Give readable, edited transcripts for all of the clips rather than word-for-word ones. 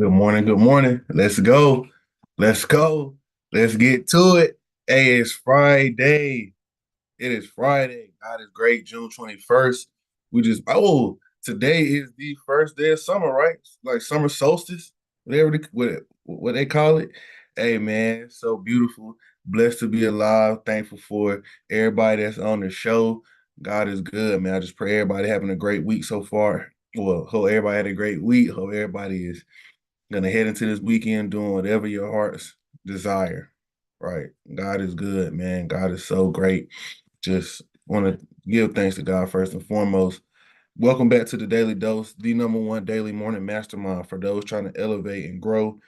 Good morning. Good morning. Let's go. Let's go. Let's get to it. Hey, it's Friday. It is Friday. God is great. June 21st. Today is the first day of summer, right? Like summer solstice, what they call it. Hey, man, so beautiful. Blessed to be alive. Thankful for everybody that's on the show. God is good, man. I just pray everybody having a great week so far. Well, hope everybody had a great week. Hope everybody is gonna head into this weekend doing whatever your heart's desire. Right. God is good, man. God is so great. Just want to give thanks to God first and foremost. Welcome back to the Daily Dose, the number one daily morning mastermind for those trying to elevate and grow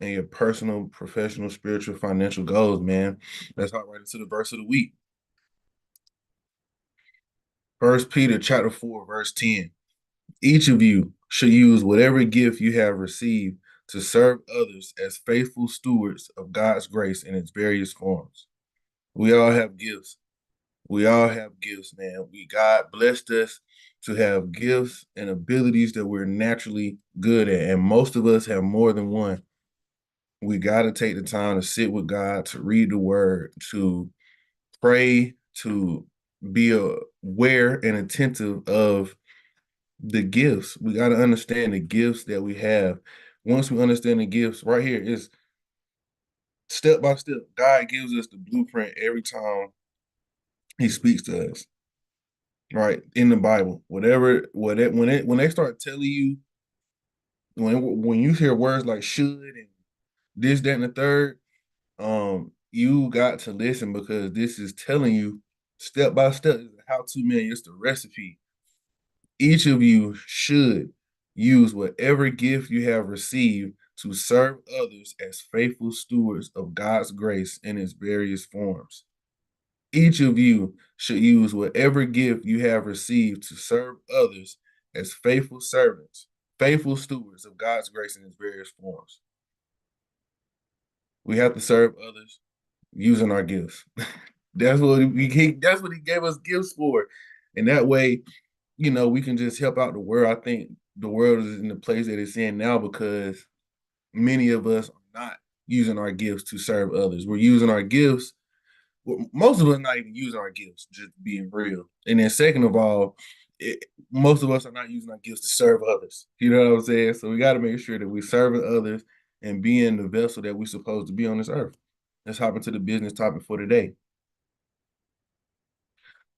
in your personal, professional, spiritual, financial goals, man. Let's hop right into the verse of the week. First Peter chapter 4, verse 10. Each of you should use whatever gift you have received to serve others as faithful stewards of God's grace in its various forms. We all have gifts. We all have gifts, man. God blessed us to have gifts and abilities that we're naturally good at, and most of us have more than one. We got to take the time to sit with God, to read the word, to pray, to be aware and attentive of the gifts. We got to understand the gifts that we have. Once we understand the gifts, right here is step by step. God gives us the blueprint every time He speaks to us, right? In the Bible, when they start telling you when you hear words like should and this, that, and the third, you got to listen because this is telling you step by step how to, man. It's the recipe. Each of you should use whatever gift you have received to serve others as faithful stewards of God's grace in its various forms. Each of you should use whatever gift you have received to serve others as faithful servants, faithful stewards of God's grace in its various forms. We have to serve others using our gifts. That's what he gave us gifts for. And that way, we can just help out the world. I think the world is in the place that it's in now because many of us are not using our gifts to serve others. We're using our gifts. Well, most of us not even using our gifts, just being real. And then second of all, most of us are not using our gifts to serve others. You know what I'm saying? So we got to make sure that we're serving others and being the vessel that we're supposed to be on this earth. Let's hop into the business topic for today.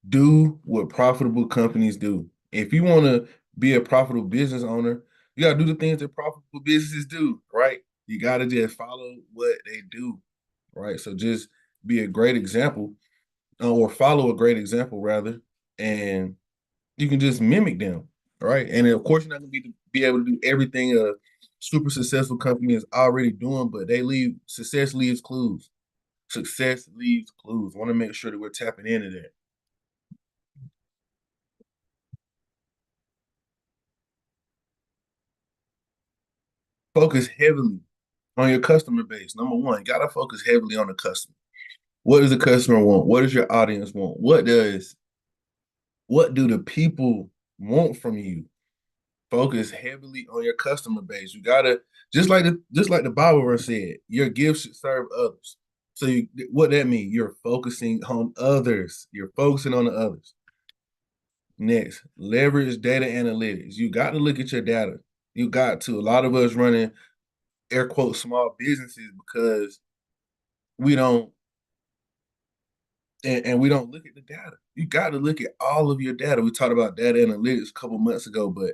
Do what profitable companies do. If you want to be a profitable business owner, you got to do the things that profitable businesses do, right? You got to just follow what they do, right? So just be a great example or follow a great example rather, and you can just mimic them, right? And of course, you're not going to be able to do everything a super successful company is already doing, but success leaves clues. Success leaves clues. I want to make sure that we're tapping into that. Focus heavily on your customer base. Number one, you gotta focus heavily on the customer. What does the customer want? What does your audience want? What do the people want from you? Focus heavily on your customer base. You gotta just like the Bible verse said, your gifts should serve others. So what that means? You're focusing on others. You're focusing on the others. Next, leverage data analytics. You got to look at your data. You got to. A lot of us running air quote small businesses because we don't and we don't look at the data. You got to look at all of your data. We talked about data analytics a couple months ago, but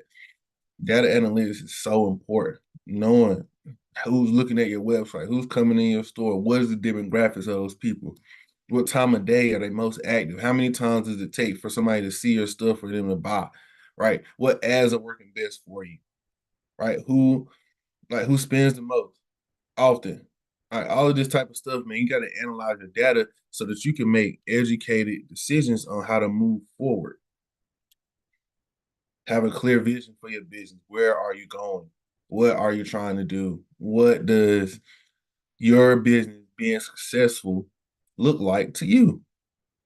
data analytics is so important. Knowing who's looking at your website, who's coming in your store, what is the demographics of those people, what time of day are they most active, how many times does it take for somebody to see your stuff for them to buy, right? What ads are working best for you, right? Who spends the most often. All of this type of stuff, man, you got to analyze your data so that you can make educated decisions on how to move forward. Have a clear vision for your business. Where are you going? What are you trying to do? What does your business being successful look like to you?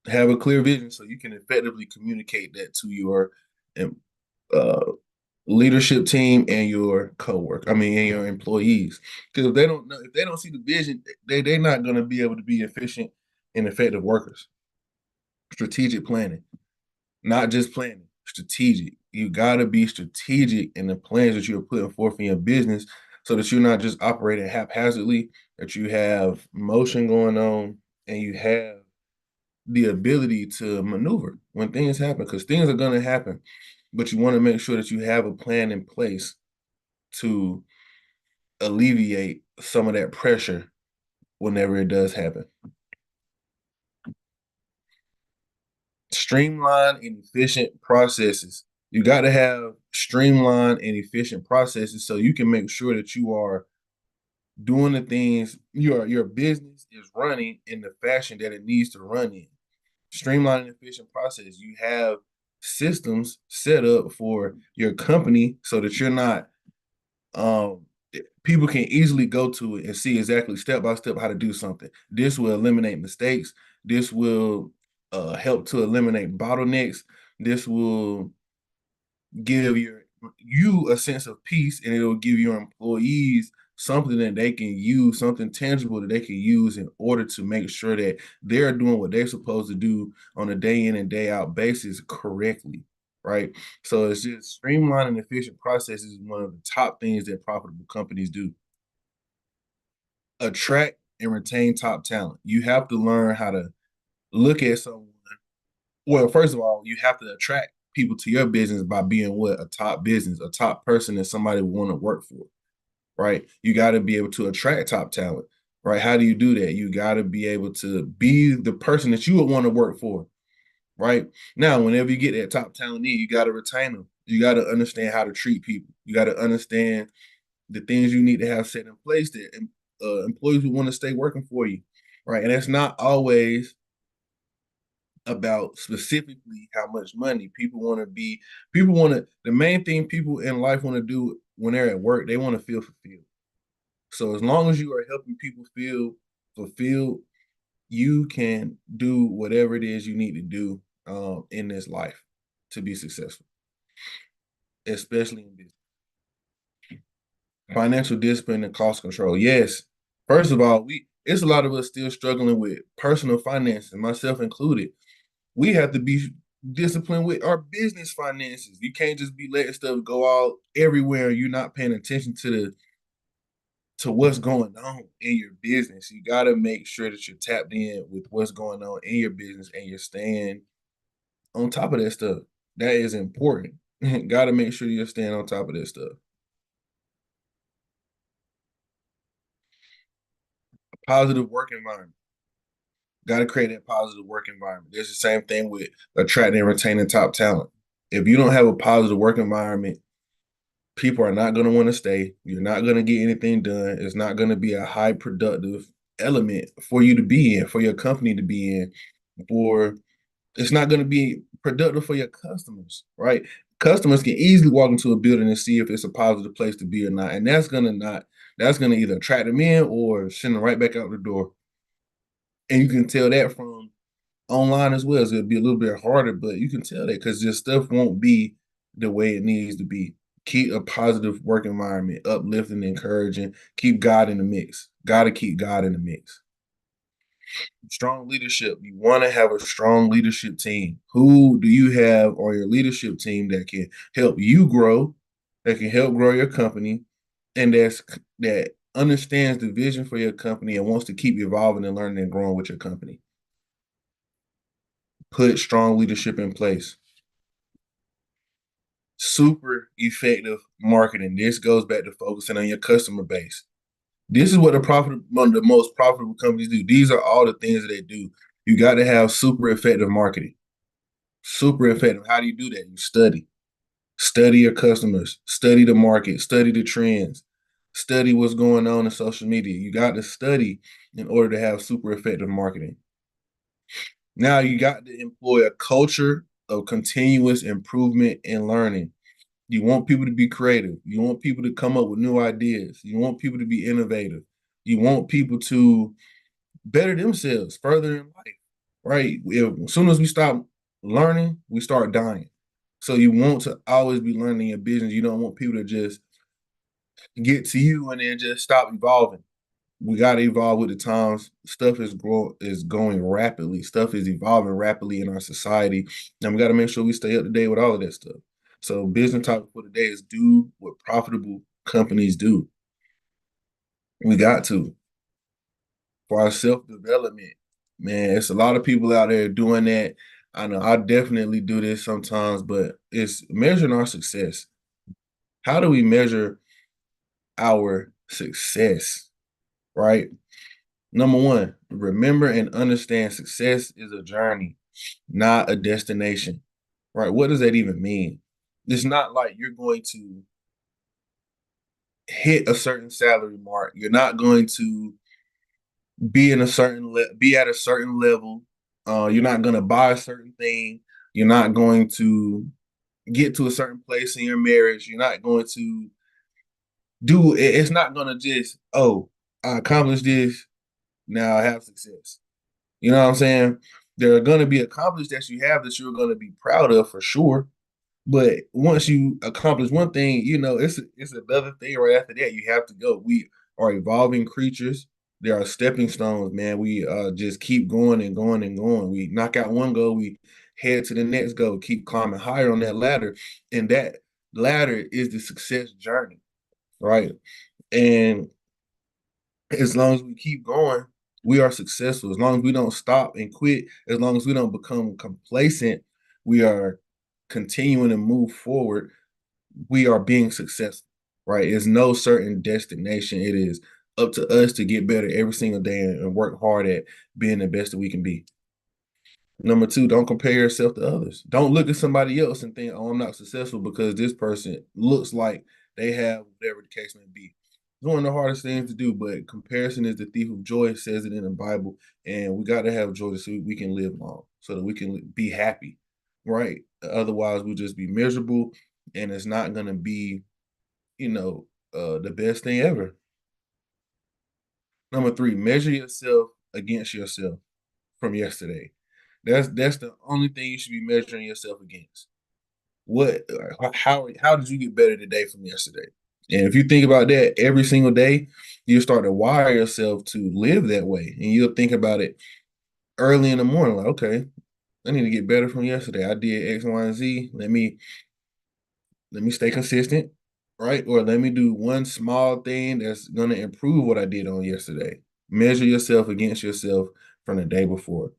Have a clear vision so you can effectively communicate that to your um, uh, leadership team and your coworker. I mean, and your employees. Because if they don't see the vision, they're not going to be able to be efficient and effective workers. Strategic planning, not just planning, strategic. You got to be strategic in the plans that you're putting forth in your business so that you're not just operating haphazardly, that you have motion going on and you have the ability to maneuver when things happen, because things are going to happen, but you want to make sure that you have a plan in place to alleviate some of that pressure whenever it does happen. Streamline and efficient processes. You got to have streamlined and efficient processes so you can make sure that you are doing the things your business is running in the fashion that it needs to run in. Streamline and efficient process. You have systems set up for your company so that you're not people can easily go to it and see exactly step by step how to do something. This will eliminate mistakes. This will help to eliminate bottlenecks. This will give you a sense of peace, and it'll give your employees something that they can use, something tangible that they can use in order to make sure that they're doing what they're supposed to do on a day in and day out basis correctly, right? So it's just streamlining efficient processes is one of the top things that profitable companies do. Attract and retain top talent. You have to learn how to look at someone. Well, first of all, you have to attract people to your business by being what? A top business, a top person that somebody would want to work for, right? You got to be able to attract top talent, right? How do you do that? You got to be able to be the person that you would want to work for, right? Now, whenever you get that top talent in, you got to retain them. You got to understand how to treat people. You got to understand the things you need to have set in place that employees will want to stay working for you, right? And it's not always about specifically how much money people want to be. People want to. The main thing people in life want to do when they're at work, they want to feel fulfilled. So as long as you are helping people feel fulfilled, you can do whatever it is you need to do in this life to be successful, especially in business. Financial discipline and cost control. Yes. First of all, we it's a lot of us still struggling with personal finances, myself included. We have to be disciplined with our business finances. You can't just be letting stuff go out everywhere. You're not paying attention to what's going on in your business. You got to make sure that you're tapped in with what's going on in your business and you're staying on top of that stuff. That is important. Got to make sure you're staying on top of that stuff. Positive work environment. Got to create that positive work environment. There's the same thing with attracting and retaining top talent. If you don't have a positive work environment, people are not going to want to stay. You're not going to get anything done. It's not going to be a high productive element for you to be in, for your company to be in, for it's not going to be productive for your customers, right? Customers can easily walk into a building and see if it's a positive place to be or not. And that's gonna either attract them in or send them right back out the door. And you can tell that from online as well. So it'll be a little bit harder, but you can tell that because your stuff won't be the way it needs to be. Keep a positive work environment, uplifting, encouraging. Keep God in the mix. Got to keep God in the mix. Strong leadership. You want to have a strong leadership team. Who do you have on your leadership team that can help you grow, that can help grow your company, and that understands the vision for your company and wants to keep evolving and learning and growing with your company? Put strong leadership in place. Super effective marketing. This goes back to focusing on your customer base. This is what one of the most profitable companies do. These are all the things that they do. You got to have super effective marketing. Super effective. How do you do that? You study your customers, study the market, study the trends, study what's going on in social media. You got to study in order to have super effective marketing. Now you got to employ a culture of continuous improvement and learning. You want people to be creative. You want people to come up with new ideas. You want people to be innovative. You want people to better themselves further in life, right? As soon as we stop learning, we start dying. So you want to always be learning your business. You don't want people to just get to you and then just stop evolving. We got to evolve with the times. Stuff is going rapidly. Stuff is evolving rapidly in our society, and we got to make sure we stay up to date with all of that stuff. So, business topic for today is do what profitable companies do. We got to for our self development. Man, it's a lot of people out there doing that. I know I definitely do this sometimes, but it's measuring our success. How do we measure our success? Right? Number one, remember and understand success is a journey, not a destination. Right? What does that even mean? It's not like you're going to hit a certain salary mark. You're not going to be at a certain level. You're not going to buy a certain thing. You're not going to get to a certain place in your marriage. You're not going to do it. It's not going to just, oh, I accomplished this. Now I have success. You know what I'm saying? There are going to be accomplishments that you have that you're going to be proud of for sure. But once you accomplish one thing, it's another thing right after that. You have to go. We are evolving creatures. There are stepping stones, man. We just keep going and going and going. We knock out one goal, we head to the next goal, keep climbing higher on that ladder. And that ladder is the success journey, right? And as long as we keep going, we are successful. As long as we don't stop and quit, as long as we don't become complacent, we are continuing to move forward. We are being successful, right? It's no certain destination. It is up to us to get better every single day and work hard at being the best that we can be. Number two, don't compare yourself to others. Don't look at somebody else and think, oh, I'm not successful because this person looks like they have whatever the case may be. It's one of the hardest things to do, but comparison is the thief of joy. It says it in the Bible. And we got to have joy so we can live long, so that we can be happy, right? Otherwise, we'll just be miserable and it's not going to be, the best thing ever. Number three, measure yourself against yourself from yesterday. That's the only thing you should be measuring yourself against. What how did you get better today from yesterday? And if you think about that every single day, you start to wire yourself to live that way. And you'll think about it early in the morning, like, okay, I need to get better from yesterday. I did X, Y, and Z. Let me stay consistent, right? Or let me do one small thing that's gonna improve what I did on yesterday. Measure yourself against yourself from the day before.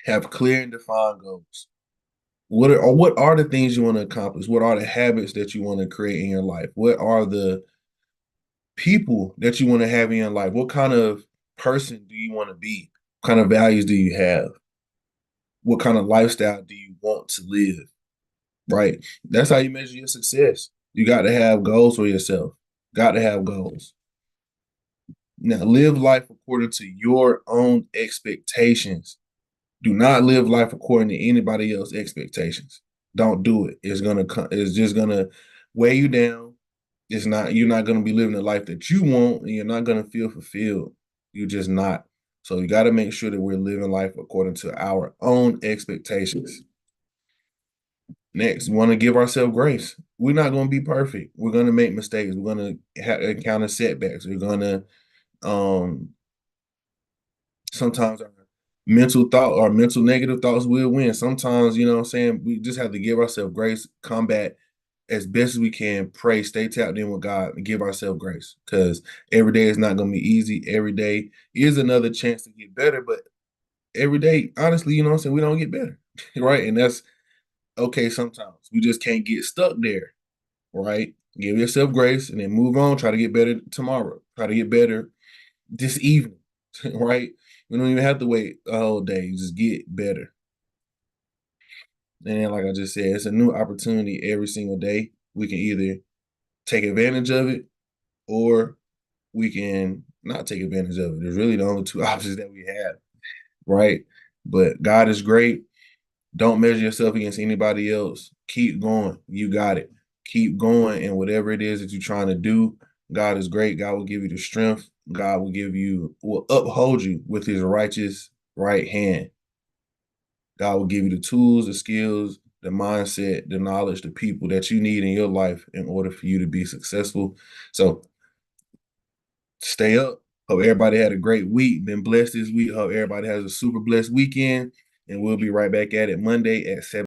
Have clear and defined goals. What are the things you want to accomplish? What are the habits that you want to create in your life? What are the people that you want to have in your life? What kind of person do you want to be? What kind of values do you have? What kind of lifestyle do you want to live? Right? That's how you measure your success. You got to have goals for yourself. Got to have goals. Now, live life according to your own expectations. Do not live life according to anybody else's expectations. Don't do it. It's just gonna weigh you down. You're not gonna be living the life that you want, and you're not gonna feel fulfilled. You're just not. So you got to make sure that we're living life according to our own expectations. Next, we want to give ourselves grace. We're not going to be perfect. We're going to make mistakes. We're going to encounter setbacks. We're going to um sometimes our mental thought or mental negative thoughts will win. Sometimes, you know what I'm saying, we just have to give ourselves grace, combat as best as we can, pray, stay tapped in with God, and give ourselves grace. Because every day is not going to be easy. Every day is another chance to get better. But every day, honestly, you know what I'm saying, we don't get better. Right. And that's okay sometimes. We just can't get stuck there. Right. Give yourself grace and then move on. Try to get better tomorrow. Try to get better this evening. Right. We don't even have to wait a whole day. Just get better. And like I just said, it's a new opportunity every single day. We can either take advantage of it or we can not take advantage of it. There's really the only two options that we have, right? But God is great. Don't measure yourself against anybody else. Keep going. You got it. Keep going. And whatever it is that you're trying to do, God is great. God will give you the strength. God will uphold you with his righteous right hand. God will give you the tools, the skills, the mindset, the knowledge, the people that you need in your life in order for you to be successful. So stay up. Hope everybody had a great week, been blessed this week. Hope everybody has a super blessed weekend. And we'll be right back at it Monday at 7.